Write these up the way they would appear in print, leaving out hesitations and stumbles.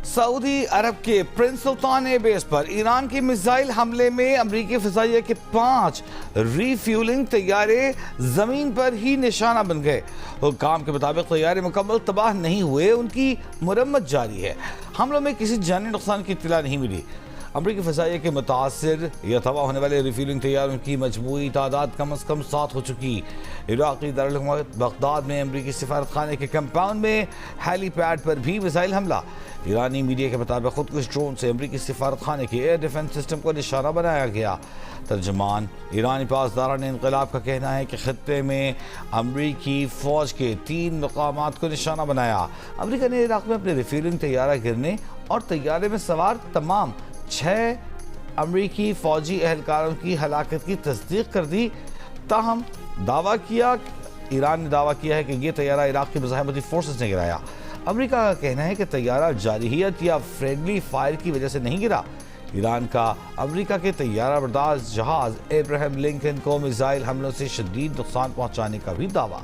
سعودی عرب کے پرنس سلطان air base پر ایران کے missile حملے میں امریکی فضائیہ کے 5 ری فیولنگ طیارے زمین پر ہی نشانہ بن گئے۔ حکام کے مطابق طیارے مکمل تباہ نہیں ہوئے، ان کی مرمت جاری ہے۔ حملوں میں کسی جانی نقصان کی اطلاع نہیں ملی۔ امریکی فضائیہ کے متاثر یا تباہ ہونے والے ری فیولنگ طیاروں کی مجموعی تعداد کم از کم 7 ہو چکی۔ عراقی دارالحکومت بغداد میں امریکی سفارت خانے کے کمپاؤنڈ میں ہیلی پیڈ پر بھی میزائل حملہ۔ ایرانی میڈیا کے مطابق خودکش ڈرون سے امریکی سفارت خانے کے ایئر ڈیفنس سسٹم کو نشانہ بنایا گیا۔ ترجمان ایرانی پاسداران انقلاب کا کہنا ہے کہ خطے میں امریکی فوج کے 3 مقامات کو نشانہ بنایا۔ امریکہ نے عراق میں اپنے ری فیولنگ طیارہ گرنے اور طیارے میں سوار تمام 6 امریکی فوجی اہلکاروں کی ہلاکت کی تصدیق کر دی، تاہم ایران نے دعویٰ کیا ہے کہ یہ طیارہ عراق کی مزاحمتی فورسز نے گرایا۔ امریکہ کا کہنا ہے کہ طیارہ جارحیت یا فرینڈلی فائر کی وجہ سے نہیں گرا۔ ایران کا امریکہ کے طیارہ بردار جہاز ابراہیم لنکن کو میزائل حملوں سے شدید نقصان پہنچانے کا بھی دعویٰ۔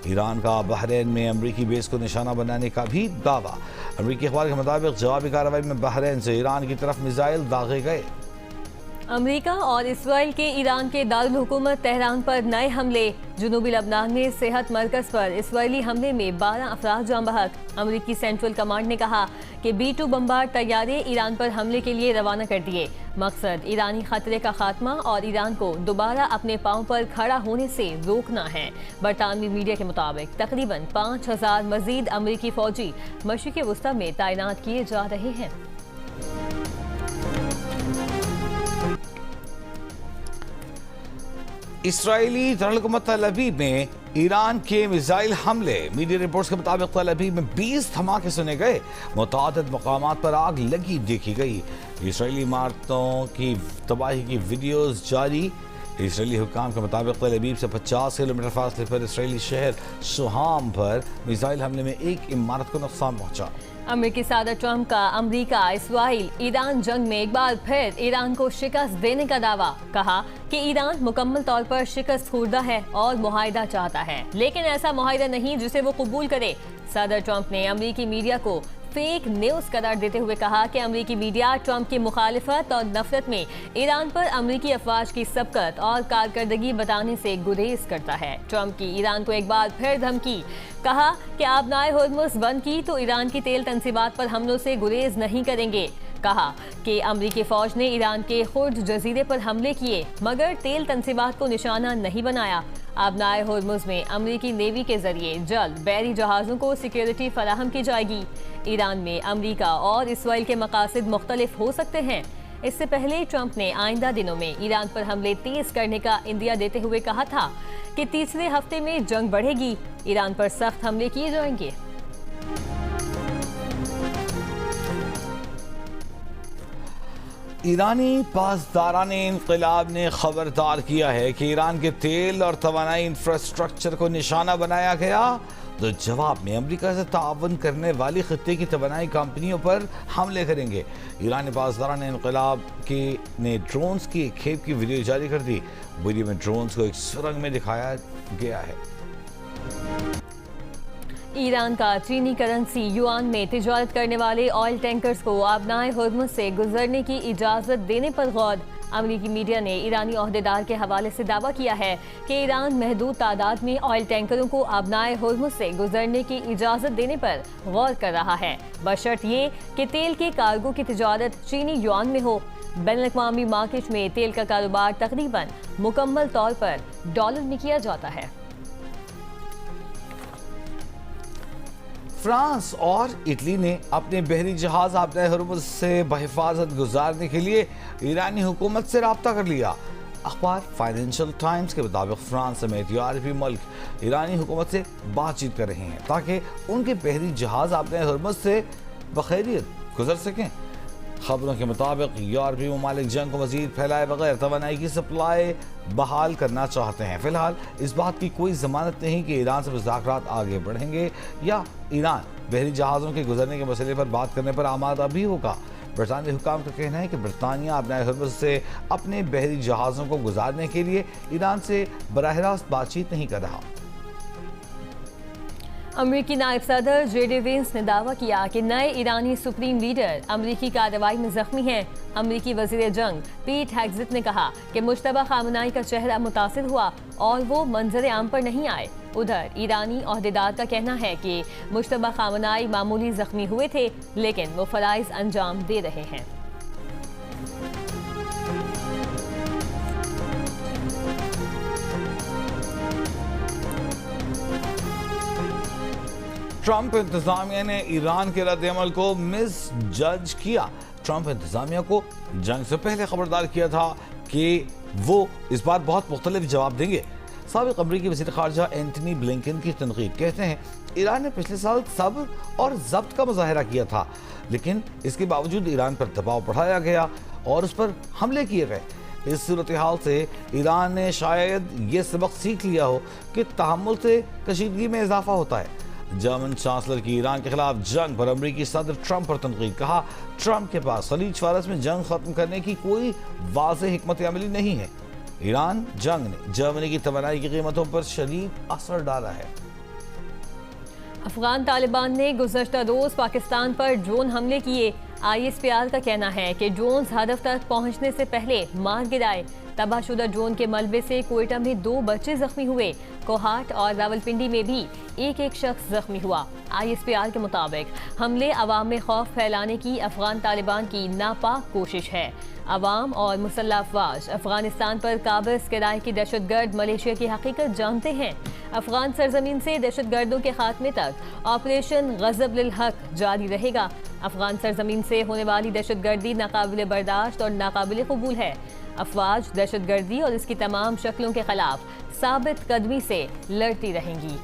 ایران کا بحرین میں امریکی بیس کو نشانہ بنانے کا بھی دعویٰ۔ امریکی اخبار کے مطابق جوابی کارروائی میں بحرین سے ایران کی طرف میزائل داغے گئے۔ امریکہ اور اسرائیل کے ایران کے دارالحکومت تہران پر نئے حملے۔ جنوبی لبنان میں صحت مرکز پر اسرائیلی حملے میں 12 افراد جاں بحق۔ امریکی سینٹرل کمانڈ نے کہا کہ B-2 بمبار طیارے ایران پر حملے کے لیے روانہ کر دیے۔ مقصد ایرانی خطرے کا خاتمہ اور ایران کو دوبارہ اپنے پاؤں پر کھڑا ہونے سے روکنا ہے۔ برطانوی میڈیا کے مطابق تقریباً 5000 مزید امریکی فوجی مشرق وسطی میں تعینات کیے جا رہے ہیں۔ اسرائیلی دارالحکومت تل ابیب میں ایران کے میزائل حملے۔ میڈیا رپورٹس کے مطابق تل ابیب میں 20 دھماکے سنے گئے، متعدد مقامات پر آگ لگی دیکھی گئی۔ اسرائیلی عمارتوں کی تباہی کی ویڈیوز جاری۔ اسرائیلی حکام کے مطابق تل ابیب سے 50 کلومیٹر فاصلے پر اسرائیلی شہر شوہام پر میزائل حملے میں ایک عمارت کو نقصان پہنچا۔ امریکی صدر ٹرمپ کا امریکہ اسرائیل ایران جنگ میں ایک بار پھر ایران کو شکست دینے کا دعویٰ۔ کہا کہ ایران مکمل طور پر شکست خوردہ ہے اور معاہدہ چاہتا ہے، لیکن ایسا معاہدہ نہیں جسے وہ قبول کرے۔ صدر ٹرمپ نے امریکی میڈیا کو فیک نیوز قرار دیتے ہوئے کہا کہ امریکی میڈیا ٹرمپ کی مخالفت اور نفرت میں ایران پر امریکی افواج کی سبقت اور کارکردگی بتانے سے گریز کرتا ہے۔ ٹرمپ کی ایران کو ایک بار پھر دھمکی۔ کہا کہ آبنائے ہرمز بند کی تو ایران کی تیل تنصیبات پر حملوں سے گریز نہیں کریں گے۔ کہا کہ امریکی فوج نے ایران کے خرد جزیرے پر حملے کیے مگر تیل تنصیبات کو نشانہ نہیں بنایا۔ آبنائے ہرمز میں امریکی نیوی کے ذریعے جلد بحری جہازوں کو سیکیورٹی فراہم کی جائے گی۔ ایران میں امریکہ اور اسرائیل کے مقاصد مختلف ہو سکتے ہیں۔ اس سے پہلے ٹرمپ نے آئندہ دنوں میں ایران پر حملے تیز کرنے کا عندیہ دیتے ہوئے کہا تھا کہ تیسرے ہفتے میں جنگ بڑھے گی، ایران پر سخت حملے کیے جائیں گے۔ ایرانی پاسداران انقلاب نے خبردار کیا ہے کہ ایران کے تیل اور توانائی انفراسٹرکچر کو نشانہ بنایا گیا تو جواب میں امریکہ سے تعاون کرنے والی خطے کی توانائی کمپنیوں پر حملے کریں گے۔ ایرانی پاسداران انقلاب نے ڈرونز کی ایک کھیپ کی ویڈیو جاری کر دی۔ ویڈیو میں ڈرونز کو ایک سرنگ میں دکھایا گیا ہے۔ ایران کا چینی کرنسی یوان میں تجارت کرنے والے آئل ٹینکرز کو آبنائے ہرمز سے گزرنے کی اجازت دینے پر غور۔ امریکی میڈیا نے ایرانی عہدیدار کے حوالے سے دعویٰ کیا ہے کہ ایران محدود تعداد میں آئل ٹینکروں کو آبنائے ہرمز سے گزرنے کی اجازت دینے پر غور کر رہا ہے، بشرط یہ کہ تیل کے کارگو کی تجارت چینی یوان میں ہو۔ بین الاقوامی مارکیٹ میں تیل کا کاروبار تقریباً مکمل طور پر ڈالر میں کیا جاتا ہے۔ فرانس اور اٹلی نے اپنے بحری جہاز آبنائے ہرمز سے بحفاظت گزارنے کے لیے ایرانی حکومت سے رابطہ کر لیا۔ اخبار فائنینشل ٹائمز کے مطابق فرانس سمیت یورپی ملک ایرانی حکومت سے بات چیت کر رہے ہیں تاکہ ان کے بحری جہاز آبنائے ہرمز سے بخیریت گزر سکیں۔ خبروں کے مطابق یورپی ممالک جنگ کو مزید پھیلائے بغیر توانائی کی سپلائی بحال کرنا چاہتے ہیں۔ فی الحال اس بات کی کوئی ضمانت نہیں کہ ایران سے مذاکرات آگے بڑھیں گے یا ایران بحری جہازوں کے گزرنے کے مسئلے پر بات کرنے پر آمادہ بھی ہوگا۔ برطانوی حکام کا کہنا ہے کہ برطانیہ آبنائے ہرمز سے اپنے بحری جہازوں کو گزارنے کے لیے ایران سے براہ راست بات چیت نہیں کر رہا۔ अमरीकी नायब सदर जेडी वेंस ने दावा किया कि नए ईरानी सुप्रीम लीडर अमरीकी कार्रवाई में जख्मी हैं। अमरीकी वजीर जंग पीट हेग्जिट ने कहा कि मुश्तबा खामनाई का चेहरा मुतासिर हुआ और वो मंजर आम पर नहीं आए। उधर ईरानी ओहदेदार का कहना है कि मुश्तबा खामनाई मामूली जख्मी हुए थे, लेकिन वो फराइज अंजाम दे रहे हैं। ट्रंप इंतजामिया ने ईरान के रद्द-ए-अमल को मिस जज किया। ट्रंप इंतजामिया को जंग से पहले खबरदार किया था कि वो इस बार बहुत मुख्तलिफ जवाब देंगे। साबिक अमरीकी वज़ीर ख़ारजा एंटनी ब्लिंकन की तनकीद, कहते हैं ईरान ने पिछले साल सब्र और ज़ब्त का मुजाहिरा किया था, लेकिन इसके बावजूद ईरान पर दबाव बढ़ाया गया और उस पर हमले किए गए। इस सूरत हाल से ईरान ने शायद ये सबक सीख लिया हो कि तहम्मुल से कशीदगी में इजाफा होता है। जर्मन चांसलर की ईरान के खिलाफ जंग पर अमरीकी सदर ट्रंप पर तनकीद, कहा ट्रंप के पास खलीज फारस में जंग खत्म करने की कोई वाज़ेह हिकमत अमली नहीं है। ईरान जंग ने जर्मनी की तवानाई की कीमतों पर शदीद असर डाला है। अफगान तालिबान ने गुज़श्ता रोज पाकिस्तान पर ड्रोन हमले किए। ISPR का कहना है कि ड्रोन्स हदफ तक पहुंचने से पहले मार गिराए। तबाहशुदा ड्रोन के मलबे से कोयटा में 2 बच्चे जख्मी हुए। कोहाट और रावलपिंडी में भी एक शख्स जख्मी हुआ। ISPR के मुताबिक हमले अवाम में खौफ फैलाने की अफगान तालिबान की नापाक कोशिश है। अवाम और मुसल्लह अफवाज अफगानिस्तान पर काबिज किराए की दहशतगर्द मलेशिया की हकीकत जानते हैं। अफगान सरजमीन से दहशतगर्दों के खात्मे तक ऑपरेशन गज़ब लिल हक जारी रहेगा। अफगान सरजमीन से होने वाली दहशतगर्दी नाकाबिल बर्दाश्त और नाकाबिल कबूल है। अफवाज दहशतगर्दी और इसकी तमाम शक्लों के खिलाफ साबित कदमी से लड़ती रहेंगी।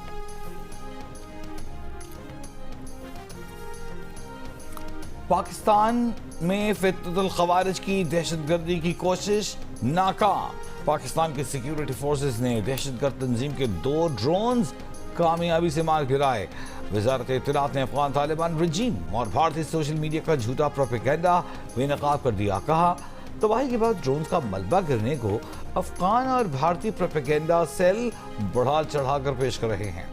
पाकिस्तान में फितनतुल खवारिज की दहशतगर्दी की कोशिश नाकाम। पाकिस्तान के सिक्योरिटी फोर्सेस ने दहशतगर्द तंजीम के 2 ड्रोन्स कामयाबी से मार गिराए। वजारत इत्तलात ने अफगान तालिबान रजीम और भारतीय सोशल मीडिया का झूठा प्रोपेगेंडा बेनकाब कर दिया। कहा तबाही के बाद ड्रोन्स का मलबा गिरने को अफगान और भारतीय प्रोपेगेंडा सेल बढ़ा चढ़ा कर पेश कर रहे हैं।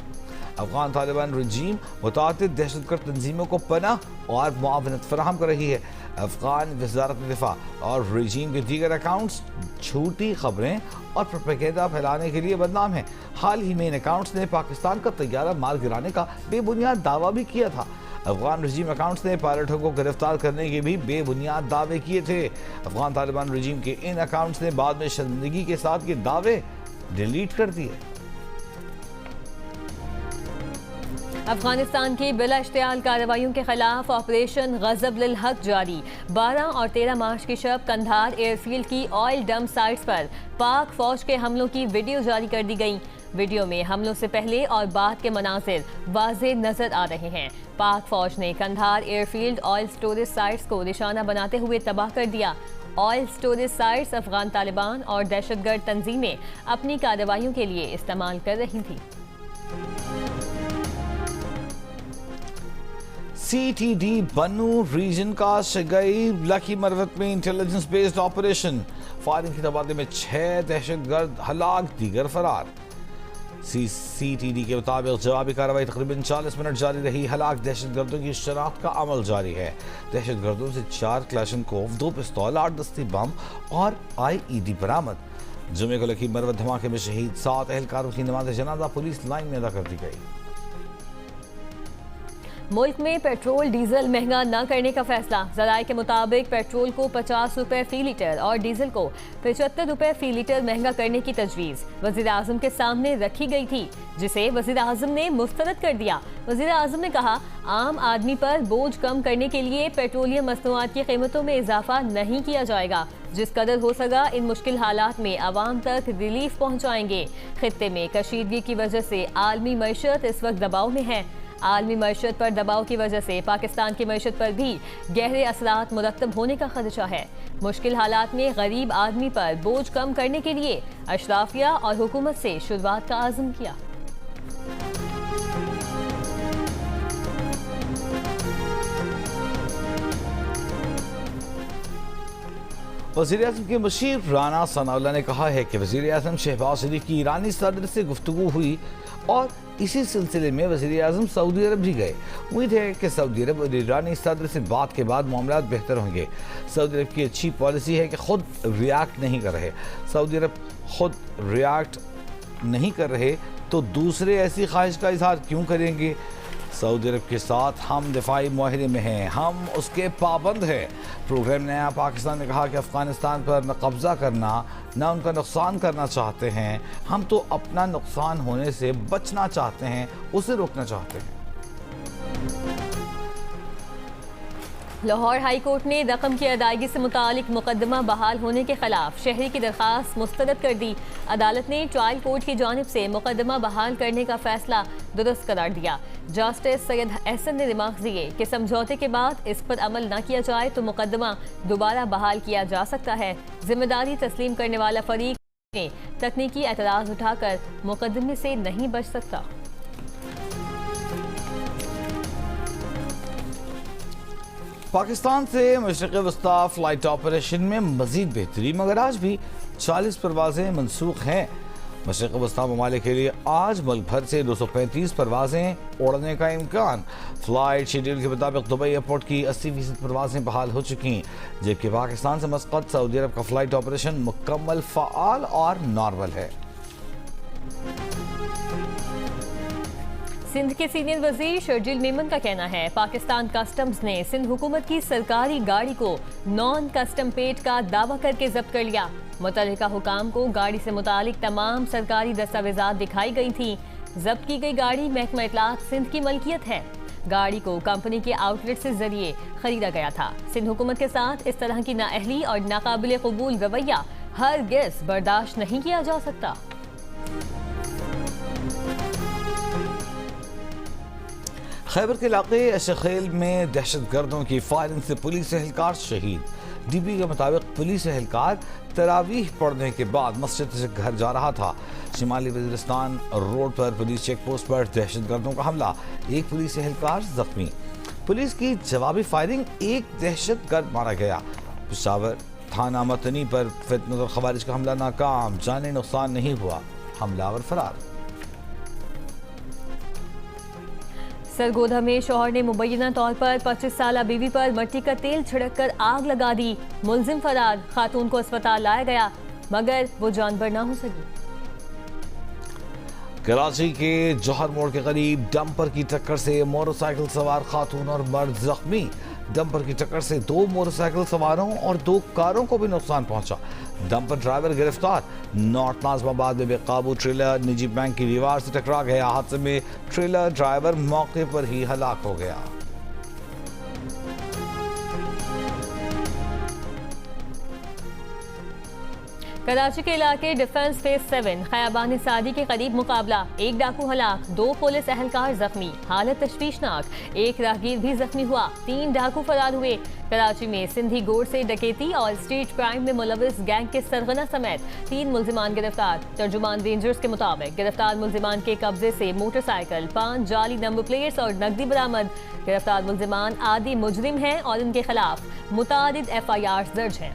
अफगान तालिबान रजीम मुताअद्दिद दहशतगर्द तंजीमों को पनाह और मुआवनत फराहम कर रही है। अफगान वज़ारत दिफा और रजीम के दीगर अकाउंट्स झूठी खबरें और प्रोपेगेंडा फैलाने के लिए बदनाम हैं। हाल ही में इन अकाउंट्स ने पाकिस्तान का तैयारा मार गिराने का बेबुनियाद दावा भी किया था। अफगान रजीम अकाउंट्स ने पायलटों को गिरफ्तार करने के भी बेबुनियाद दावे किए थे। अफगान तालिबान रजीम के इन अकाउंट्स ने बाद में शर्मिंदगी के साथ ये दावे डिलीट कर दिए। अफगानिस्तान की बिला इश्तियाल कार्रवाइयों के खिलाफ ऑपरेशन गज़ब लिल हक जारी। 12 और 13 मार्च की शब कंधार एयरफील्ड की ऑयल डंप साइट्स पर पाक फौज के हमलों की वीडियो जारी कर दी गई। वीडियो में हमलों से पहले और बाद के मनाजिर वाज़ेह नजर आ रहे हैं। पाक फौज ने Kandahar airfield oil storage sites को निशाना बनाते हुए तबाह कर दिया। Oil storage sites Afghan Taliban और दहशतगर्द तंजीमें अपनी कार्रवाइयों के लिए इस्तेमाल कर रही थी। CTD बन्नू रीजन का शगई लकी मरवत में इंटेलिजेंस बेस्ड ऑपरेशन। फायरिंग के तबादले में 6 दहशतगर्द हलाक, दीगर फरार। CTD के मुताबिक जवाबी कार्रवाई तकरीबन 40 मिनट जारी रही। हलाक दहशतगर्दों की शनाख्त का अमल जारी है। दहशतगर्दों से 4 क्लैशनकोव, 2 पिस्तौल, 8 दस्ती बम और IED बरामद। जुमे को लकी मरवत धमाके में शहीद 7 एहलकारों की नमाज जनाजा पुलिस लाइन में अदा कर दी गई। मुल्क में पेट्रोल डीजल महंगा न करने का फैसला। ज़राए के मुताबिक पेट्रोल को 50 रुपए फी लीटर और डीजल को 75 रुपए फी लीटर महंगा करने की तजवीज़ वज़ीर आज़म के सामने रखी गई थी, जिसे वज़ीर आज़म ने मुस्तरद कर दिया। वज़ीर आज़म ने कहा आम आदमी पर बोझ कम करने के लिए पेट्रोलियम मसनूआत की कीमतों में इजाफा नहीं किया जाएगा। जिस कदर हो सका इन मुश्किल हालात में आवाम तक रिलीफ पहुँचाएंगे। खित्ते में कशीदगी की वजह से आलमी मईशत इस वक्त दबाव में है। आलमी मईशत पर दबाव की वजह से पाकिस्तान की मईशत पर भी गहरे असरात मुरतब होने का खदशा है। मुश्किल हालात में गरीब आदमी पर बोझ कम करने के लिए अशराफिया और हुकूमत से शुरुआत का आज़म किया। وزیر اعظم کے مشیر رانا ثناءاللہ نے کہا ہے کہ وزیر اعظم شہباز شریف کی ایرانی صدر سے گفتگو ہوئی اور اسی سلسلے میں وزیر اعظم سعودی عرب بھی گئے۔ امید ہے کہ سعودی عرب اور ایرانی صدر سے بات کے بعد معاملات بہتر ہوں گے۔ سعودی عرب کی اچھی پالیسی ہے کہ خود ریاکٹ نہیں کر رہے۔ سعودی عرب خود ریاکٹ نہیں کر رہے تو دوسرے ایسی خواہش کا اظہار کیوں کریں گے؟ سعودی عرب کے ساتھ ہم دفاعی معاہدے میں ہیں، ہم اس کے پابند ہیں۔ پروگرام نیا پاکستان نے کہا کہ افغانستان پر نہ قبضہ کرنا نہ ان کا نقصان کرنا چاہتے ہیں، ہم تو اپنا نقصان ہونے سے بچنا چاہتے ہیں، اسے روکنا چاہتے ہیں۔ لاہور ہائی کورٹ نے رقم کی ادائیگی سے متعلق مقدمہ بحال ہونے کے خلاف شہری کی درخواست مسترد کر دی۔ عدالت نے ٹرائل کورٹ کی جانب سے مقدمہ بحال کرنے کا فیصلہ درست قرار دیا۔ جسٹس سید احسن نے ریمارکس دیے کہ سمجھوتے کے بعد اس پر عمل نہ کیا جائے تو مقدمہ دوبارہ بحال کیا جا سکتا ہے۔ ذمہ داری تسلیم کرنے والا فریق نے تکنیکی اعتراض اٹھا کر مقدمے سے نہیں بچ سکتا۔ پاکستان سے مشرق وسطی فلائٹ آپریشن میں مزید بہتری، مگر آج بھی 40 پروازیں منسوخ ہیں۔ مشرق وسطی ممالک کے لیے آج ملک بھر سے 235 پروازیں اڑنے کا امکان۔ فلائٹ شیڈول کے مطابق دبئی ایئرپورٹ کی 80% پروازیں بحال ہو چکی ہیں، جبکہ پاکستان سے مسقط سعودی عرب کا فلائٹ آپریشن مکمل فعال اور نارمل ہے۔ سندھ کے سینئر وزیر شرجیل میمن کا کہنا ہے پاکستان کسٹمز نے سندھ حکومت کی سرکاری گاڑی کو نان کسٹم پیٹ کا دعویٰ کر کے ضبط کر لیا۔ متعلقہ حکام کو گاڑی سے متعلق تمام سرکاری دستاویزات دکھائی گئی تھیں۔ ضبط کی گئی گاڑی محکمہ اطلاعات سندھ کی ملکیت ہے۔ گاڑی کو کمپنی کے آؤٹ لیٹ سے ذریعے خریدا گیا تھا۔ سندھ حکومت کے ساتھ اس طرح کی نااہلی اور ناقابل قبول رویہ ہرگز برداشت نہیں کیا جا سکتا۔ خیبر کے علاقے اشخیل میں دہشت گردوں کی فائرنگ سے پولیس اہلکار شہید۔ ڈی بی کے مطابق پولیس اہلکار تراویح پڑھنے کے بعد مسجد سے گھر جا رہا تھا۔ شمالی وزیرستان روڈ پر پولیس چیک پوسٹ پر دہشت گردوں کا حملہ، ایک پولیس اہلکار زخمی۔ پولیس کی جوابی فائرنگ، ایک دہشت گرد مارا گیا۔ پشاور تھانہ متنی پر فتنہ الخوارج کا حملہ ناکام، جانی نقصان نہیں ہوا، حملہ آور فرار۔ سرگودھا میں شوہر نے مبینہ طور پر 25 سالہ بیوی پر مٹی کا تیل چھڑک کر آگ لگا دی۔ ملزم فرار، خاتون کو اسپتال لایا گیا مگر وہ جان بر نہ ہو سکی۔ کراچی کے جوہر موڑ کے قریب ڈمپر کی ٹکر سے موٹر سائیکل سوار خاتون اور مرد زخمی۔ ڈمپر کی ٹکر سے 2 موٹر سائیکل سواروں اور 2 کاروں کو بھی نقصان پہنچا۔ ڈمپر ڈرائیور گرفتار۔ نارتھ ناظم آباد میں بے قابو ٹریلر نجی بینک کی دیوار سے ٹکرا گیا۔ حادثے میں ٹریلر ڈرائیور موقع پر ہی ہلاک ہو گیا۔ کراچی کے علاقے ڈیفنس فیز 7 خیابان سعدی کے قریب مقابلہ، 1 ڈاکو ہلاک، 2 پولیس اہلکار زخمی، حالت تشویشناک، 1 راہگیر بھی زخمی ہوا، 3 ڈاکو فرار ہوئے۔ کراچی میں سندھی گوڑ سے ڈکیتی اور اسٹریٹ کرائم میں ملوث گینگ کے سرغنہ سمیت 3 ملزمان گرفتار۔ ترجمان رینجرز کے مطابق گرفتار ملزمان کے قبضے سے موٹر سائیکل، 5 جعلی نمبر پلیٹس اور نقدی برآمد۔ گرفتار ملزمان عادی مجرم ہیں اور ان کے خلاف متعدد FIRs درج ہیں۔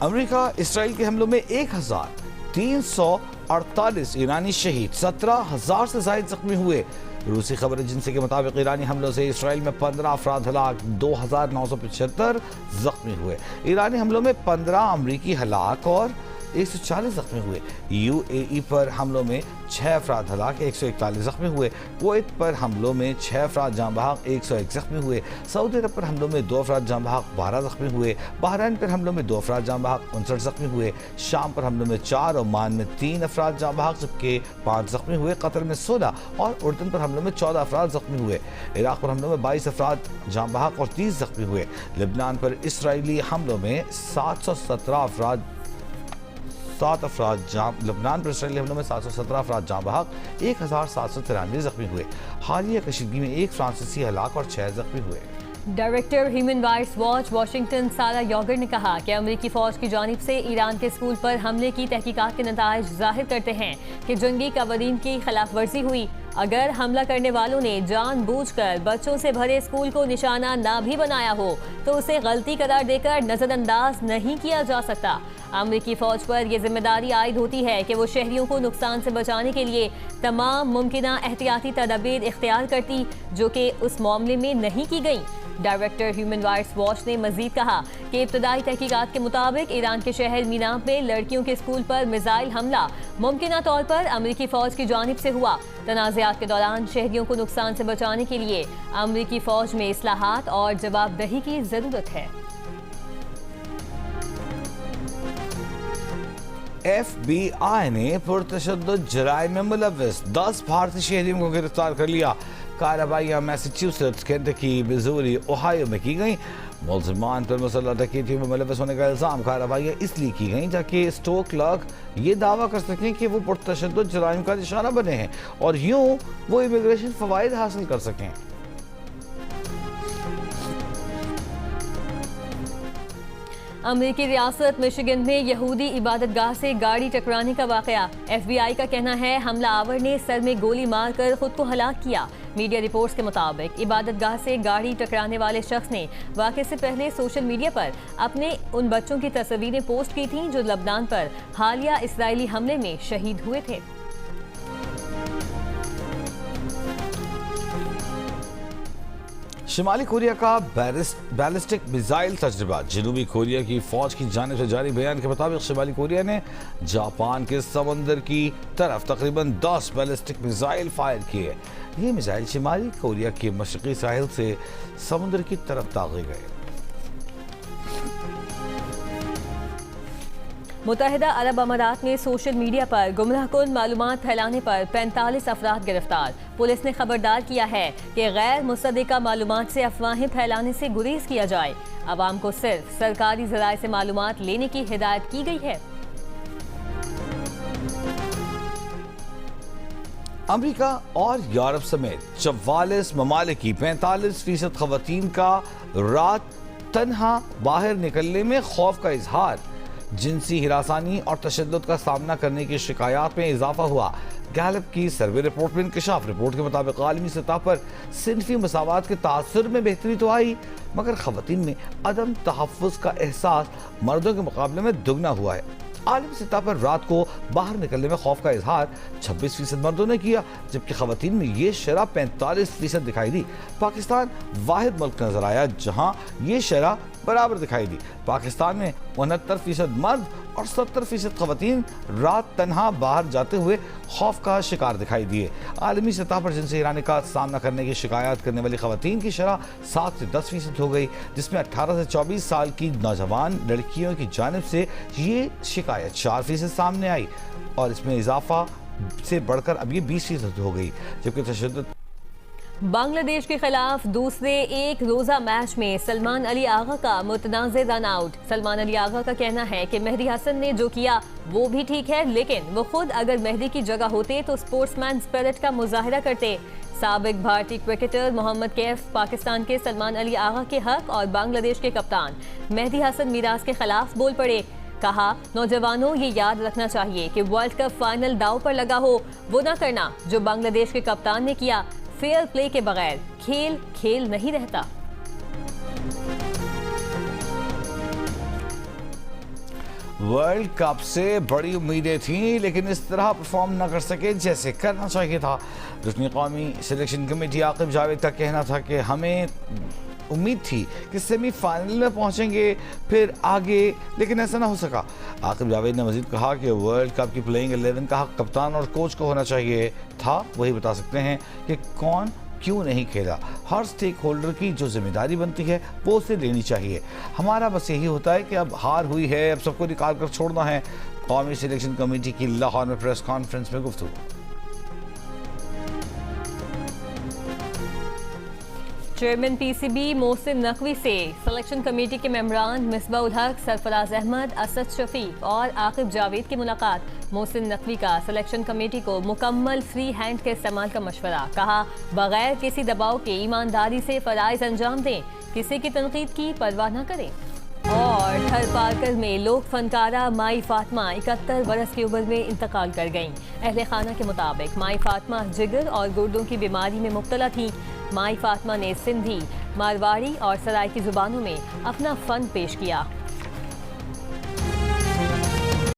امریکہ اسرائیل کے حملوں میں 1348 ایرانی شہید، 17,000 سے زائد زخمی ہوئے۔ روسی خبر ایجنسی کے مطابق ایرانی حملوں سے اسرائیل میں 15 افراد ہلاک، 2,975 زخمی ہوئے۔ ایرانی حملوں میں 15 امریکی ہلاک اور 140 زخمی ہوئے۔ UAE پر حملوں میں 6 افراد ہلاک، 141 زخمی ہوئے۔ کویت پر حملوں میں 6 افراد جاں بحق، 101 زخمی ہوئے۔ سعودی عرب پر حملوں میں 2 افراد جاں بحق، 12 زخمی ہوئے۔ بحرین پر حملوں میں 2 افراد جاں بحق، 59 زخمی ہوئے۔ شام پر حملوں میں 4، عمان میں 3 افراد جاں بحق جبکہ 5 زخمی ہوئے۔ قطر میں 16 اور اردن پر حملوں میں 14 افراد زخمی ہوئے۔ عراق پر حملوں میں 22 افراد جاں بحق اور 30 زخمی ہوئے۔ لبنان پر اسرائیلی حملوں میں 717 افراد جاں بحق، 1,793 زخمی ہوئے۔ حالیہ کشیدگی میں 1 فرانسیسی ہلاک اور 6 زخمی ہوئے۔ Director human rights watch Washington سارا یوگر نے کہا کہ امریکی فوج کی جانب سے ایران کے اسکول پر حملے کی تحقیقات کے نتائج ظاہر کرتے ہیں کہ جنگی قوانین کی خلاف ورزی ہوئی۔ अगर हमला करने वालों ने जानबूझकर बच्चों से भरे स्कूल को निशाना ना भी बनाया हो तो उसे गलती करार देकर नजरअंदाज नहीं किया जा सकता। अमेरिकी फौज पर यह जिम्मेदारी आयद होती है कि वो शहरियों को नुकसान से बचाने के लिए तमाम मुमकिना एहतियाती तदबीर इख्तियार करती, जो कि उस मामले में नहीं की गई। डायरेक्टर ह्यूमन राइट्स वॉच ने मजीद कहा कि इब्तदाई तहकीकात के मुताबिक ईरान के शहर मीनाब में लड़कियों के स्कूल पर मिसाइल हमला मुमकिना तौर पर अमेरिकी फौज की जानिब से हुआ। तनाज़ात के दौरान शहरियों को नुकसान से बचाने के लिए अमेरिकी फौज में इस्लाहात और जवाबदेही की जरूरत है। FBI ने पुरतशद्दुद जराइम में मुलव्वस 10 भारतीय शहरियों को गिरफ्तार कर लिया। कार्रवाइयाँ मैसाचुसेट्स, केंटकी, मिजूरी, ओहायो में की गई। मुलजिमान पर मुसल्लह डकैती में मुलव्वस होने का इल्ज़ाम। कार्रवाइयाँ इसलिए की गई ताकि स्टोर क्लर्क ये दावा कर सकें कि वो पुरतशद्दुद जराइम का निशाना बने हैं और यूँ वो इमिग्रेशन फ़वाइद हासिल कर सकें। अमेरिकी रियासत मिशिगन में यहूदी इबादतगाह से गाड़ी टकराने का वाकया। FBI का कहना है हमला आवर ने सर में गोली मारकर खुद को हलाक किया। मीडिया रिपोर्ट्स के मुताबिक इबादतगाह से गाड़ी टकराने वाले शख्स ने वाक़े से पहले सोशल मीडिया पर अपने उन बच्चों की तस्वीरें पोस्ट की थीं जो लबनान पर हालिया इस्राएली हमले में शहीद हुए थे। शिमाली कोरिया का बैलिस्टिक मिसाइल तजर्बा। जनूबी कोरिया की फौज की जानिब से जारी बयान के मुताबिक शिमाली कोरिया ने जापान के समंदर की तरफ तकरीबन 10 बैलिस्टिक मिसाइल फायर किए। ये मिसाइल शिमाली कोरिया के मशरकी साहिल से समुद्र की तरफ दागे गए। मुत्तहिदा अरब अमारात में सोशल मीडिया पर गुमराहकुन मालूमात फैलाने पर 45 अफराद गिरफ्तार। पुलिस ने खबरदार किया है कि गैर मुसद्दिका मालूमात से अफवाहें फैलाने से गुरेज किया जाए। अवाम को सिर्फ सरकारी ज़राए से मालूमात लेने की हिदायत की गई है। अमेरिका और यूरोप समेत 44 ममालिक की 45% खवातीन का रात तन्हा बाहर निकलने में खौफ का इजहार। जिनसी हिरासानी और तशद्दुद का सामना करने की शिकायत में इजाफा हुआ। गैलप की सर्वे रिपोर्ट में इंकशाफ रिपोर्ट के मुताबिक आलमी सतह पर सिनफी मसावात के तासुर में बेहतरी तो आई, मगर खवातीन में अदम तहफ़्फ़ुज़ का एहसास मर्दों के मुकाबले में दुगना हुआ है। आलमी सतह पर रात को बाहर निकलने में खौफ का इजहार 26% मर्दों ने किया, जबकि खवातीन में ये शरह 45% दिखाई दी। पाकिस्तान वाहिद मुल्क नजर आया जहां ये शरह बराबर दिखाई दी। पाकिस्तान में 69% मर्द और 70% खवातीन रात तन्हा बाहर जाते हुए खौफ का शिकार दिखाई दिए। आलमी सतह पर जिनसे ईरानी का सामना करने की शिकायत करने वाली खवातीन की शरह 7 से 10% हो गई, जिसमें 18 से 24 साल की नौजवान लड़कियों की जानिब से ये शिकायत 4% सामने आई और इसमें इजाफा से बढ़कर अब ये 20% हो गई। जबकि तशद्दुद बांग्लादेश के खिलाफ दूसरे एक रोजा मैच में सलमान अली आगा का मुतनाज़ रन आउट। सलमान अली आगा का कहना है कि मेहदी हसन ने जो किया वो भी ठीक है, लेकिन वो खुद अगर मेहदी की जगह होते तो स्पोर्ट्समैन स्पिरिट का मुजाहिरा करते। साबिक भारतीय क्रिकेटर मोहम्मद कैफ पाकिस्तान के सलमान अली आगा के हक और बांग्लादेश के कप्तान मेहदी हसन मिराज के खिलाफ बोल पड़े। कहा, नौजवानों ये याद रखना चाहिए कि वर्ल्ड कप फाइनल दांव पर लगा हो वो ना करना जो बांग्लादेश के कप्तान ने किया। फेयर प्ले के बगैर खेल खेल नहीं रहता। वर्ल्ड कप से बड़ी उम्मीदें थीं, लेकिन इस तरह परफॉर्म न कर सके जैसे करना चाहिए था। रुकनी कौमी सिलेक्शन कमेटी आकिब जावेद का कहना था कि हमें उम्मीद थी कि सेमीफाइनल में पहुंचेंगे, फिर आगे, लेकिन ऐसा ना हो सका। आकिब जावेद ने मजीद कहा कि वर्ल्ड कप की प्लेइंग 11 का हक कप्तान और कोच को होना चाहिए था। वही बता सकते हैं कि कौन क्यों नहीं खेला। हर स्टेक होल्डर की जो जिम्मेदारी बनती है वो उसे लेनी चाहिए। हमारा बस यही होता है कि अब हार हुई है, अब सबको निकाल कर छोड़ना है। कौमी सिलेक्शन कमेटी की लाहौर में प्रेस कॉन्फ्रेंस में गुफ्तगू। चेयरमैन पीसीबी मोहसिन नकवी से सिलेक्शन कमेटी के मेंबरान मिसबाह उल हक, सरफराज अहमद, असद शफीक और आकिब जावेद की मुलाकात। मोहसिन नकवी का सिलेक्शन कमेटी को मुकम्मल फ्री हैंड के इस्तेमाल का मशवरा। कहा, बगैर किसी दबाव के ईमानदारी से फराइज अंजाम दें, किसी की तनकीद की परवाह न करें। और थरपारकर में लोक फनकारा माई फातिमा 71 बरस की उम्र में इंतकाल कर गईं। अहले खाना के मुताबिक माई फातिमा जिगर और गुर्दों की बीमारी में मुब्तला थी। माई फातिमा ने सिंधी, मारवाड़ी और सराइकी जुबानों में अपना फन पेश किया।